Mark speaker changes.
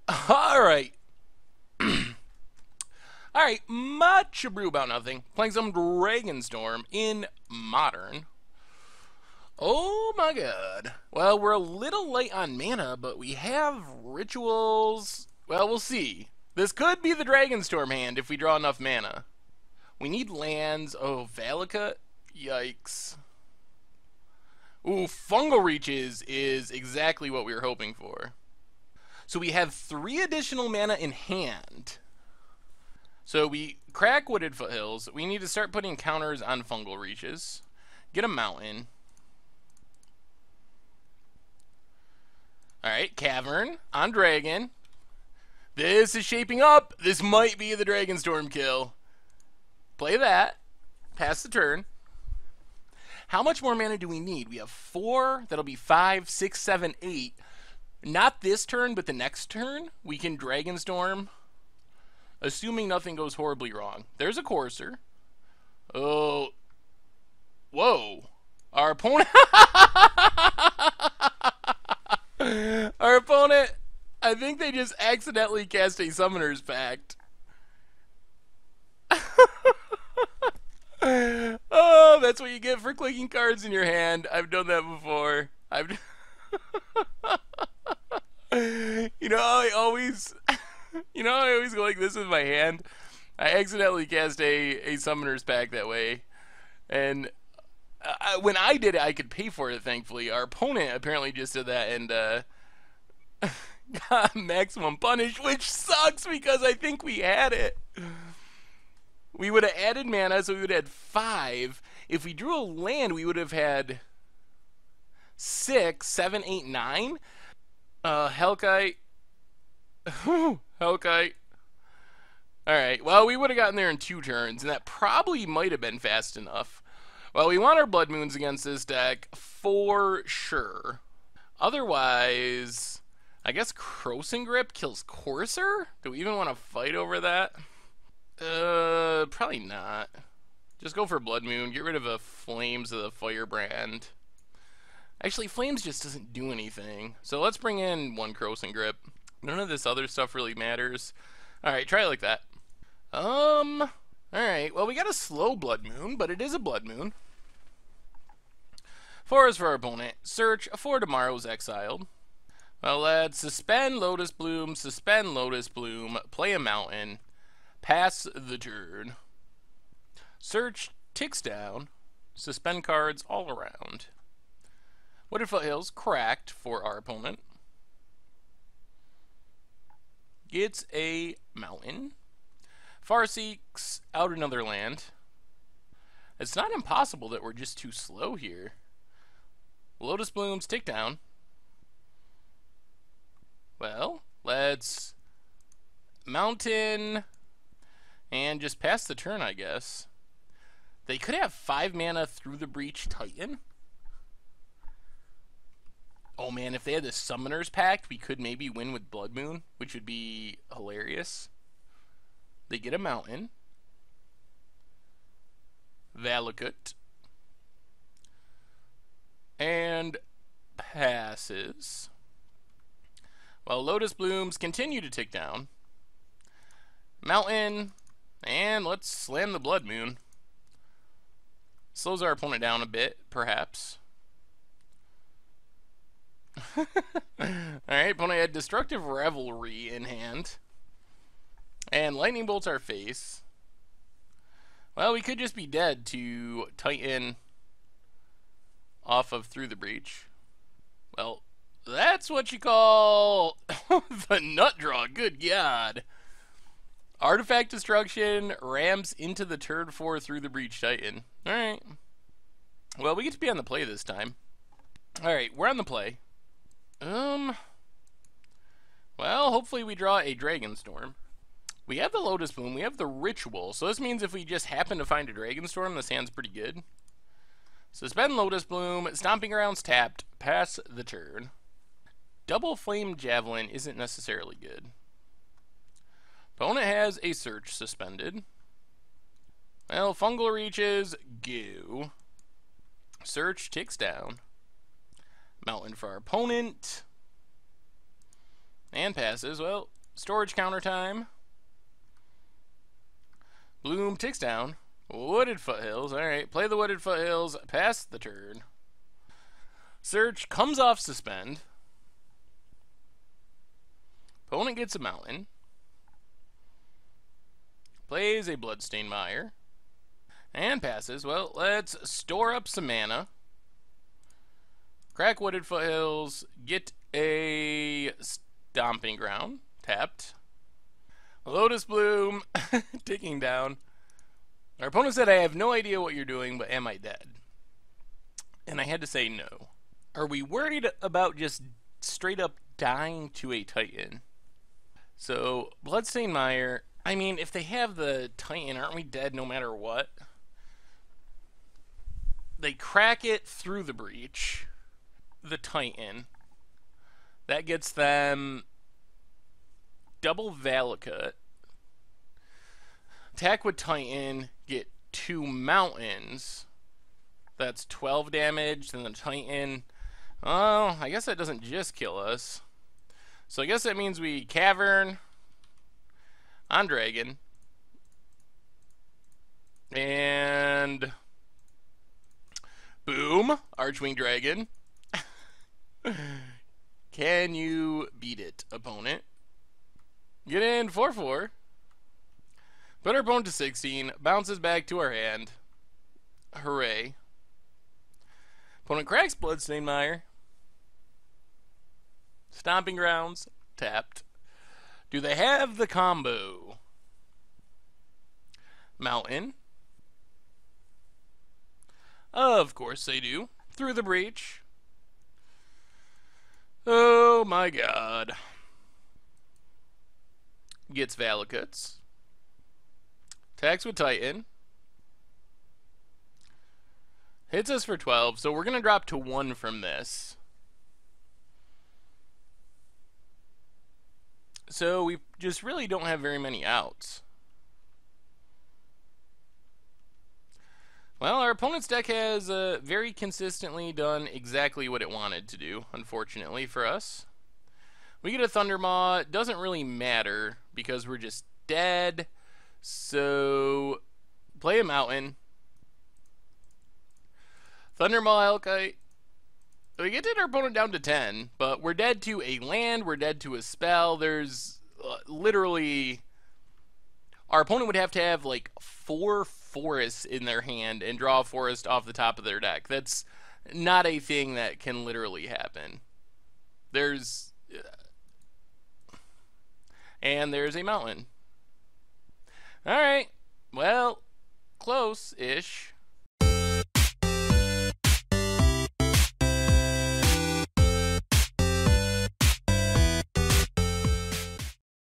Speaker 1: Alright. Alright, much Abrew about nothing. Playing some Dragonstorm in Modern. Oh my god. Well, we're a little late on mana, but we have rituals. Well, we'll see. This could be the Dragonstorm hand if we draw enough mana. We need lands. Oh, Valakut? Yikes. Ooh, Fungal Reaches is exactly what we were hoping for. So we have 3 additional mana in hand. So we crack Wooded Foothills. We need to start putting counters on Fungal Reaches. Get a Mountain. Alright, Cavern on Dragon. This is shaping up. This might be the Dragonstorm kill. Play that. Pass the turn. How much more mana do we need? We have 4. That'll be 5, 6, 7, 8. Not this turn, but the next turn, we can Dragonstorm. Assuming nothing goes horribly wrong. There's a Courser. Oh. Whoa. Our opponent... Our opponent... I think they just accidentally cast a Summoner's Pact. Oh, that's what you get for clicking cards in your hand. I've done that before. You know, I always go like this with my hand. I accidentally cast a Summoner's Pact that way. And when I did it, I could pay for it, thankfully. Our opponent apparently just did that and got maximum punish, which sucks because I think we had it. We would have added mana, so we would have had 5. If we drew a land, we would have had 6, 7, 8, 9. Hellkite. Hellkite. Alright, well, we would have gotten there in 2 turns, and that probably might have been fast enough. Well, we want our Blood Moons against this deck for sure. Otherwise, I guess Crossing Grip kills Courser? Do we even want to fight over that? Probably not. Just go for Blood Moon. Get rid of the Flames of the Firebrand. Actually, Flames just doesn't do anything. So let's bring in 1 Crossing Grip. None of this other stuff really matters. Alright, try it like that. Alright, well, we got a slow Blood Moon, but it is a Blood Moon. 4 is for our opponent. Search for Tomorrow's Exiled. Well, let's suspend Lotus Bloom, play a Mountain, pass the turn. Search ticks down, suspend cards all around. Wooded Foothills cracked for our opponent. Gets a Mountain. Far seeks out another land. It's not impossible that we're just too slow here. Lotus Blooms tick down. Well, let's Mountain and just pass the turn, I guess. They could have 5 mana through the Breach Titan. Oh man, if they had the Summoner's Pact, we could maybe win with Blood Moon, which would be hilarious. They get a Mountain. Valakut. And passes. Well, Lotus Blooms continue to tick down. Mountain. And let's slam the Blood Moon. Slows our opponent down a bit, perhaps. Alright, opponent had Destructive Revelry in hand. And Lightning Bolts our face. Well, we could just be dead to Titan off of Through the Breach. Well, that's what you call the nut draw. Good God. Artifact Destruction rams into the turn 4 Through the Breach Titan. Alright. Well, we get to be on the play this time. Alright, we're on the play. Well, hopefully we draw a Dragonstorm. We have the Lotus Bloom, we have the Ritual, so this means if we just happen to find a Dragonstorm, this hand's pretty good. Suspend Lotus Bloom, Stomping Grounds tapped, pass the turn. Double Flame Javelin isn't necessarily good. Opponent has a Search suspended. Well, Fungal Reaches, go. Search ticks down. Mountain for our opponent. And passes. Well, storage counter time. Bloom ticks down. Wooded Foothills. Alright, play the Wooded Foothills. Pass the turn. Search comes off suspend. Opponent gets a mountain. Plays a Bloodstained Mire. And passes. Well, let's store up some mana. Crack Wooded Foothills. Get a Stomping Ground. Tapped. Lotus Bloom. Ticking down. Our opponent said, I have no idea what you're doing, but am I dead? And I had to say no. Are we worried about just straight up dying to a Titan? So, Bloodstained Mire, I mean, if they have the Titan, aren't we dead no matter what? They crack it through the breach. The Titan. That gets them double Valakut. Attack with Titan, get 2 mountains. That's 12 damage, then the Titan. Oh, I guess that doesn't just kill us. So I guess that means we Cavern on Dragon. And boom, Archwing Dragon. Can you beat it, opponent? Get in 4/4. Put our opponent to 16. Bounces back to our hand. Hooray. Opponent cracks Bloodstained Mire. Stomping Grounds. Tapped. Do they have the combo? Mountain. Of course they do. Through the breach. Oh my god. Gets Valakuts. Attacks with Titan. Hits us for 12, so we're going to drop to 1 from this. So we just really don't have very many outs. Well, our opponent's deck has very consistently done exactly what it wanted to do, unfortunately for us. We get a Thundermaw. It doesn't really matter because we're just dead. So, play a mountain. Thundermaw Elkite. We get our opponent down to 10, but we're dead to a land, we're dead to a spell. There's literally... Our opponent would have to have like 4 forests in their hand and draw a forest off the top of their deck. That's not a thing that can literally happen. There's... And there's a mountain. Alright, well, close-ish.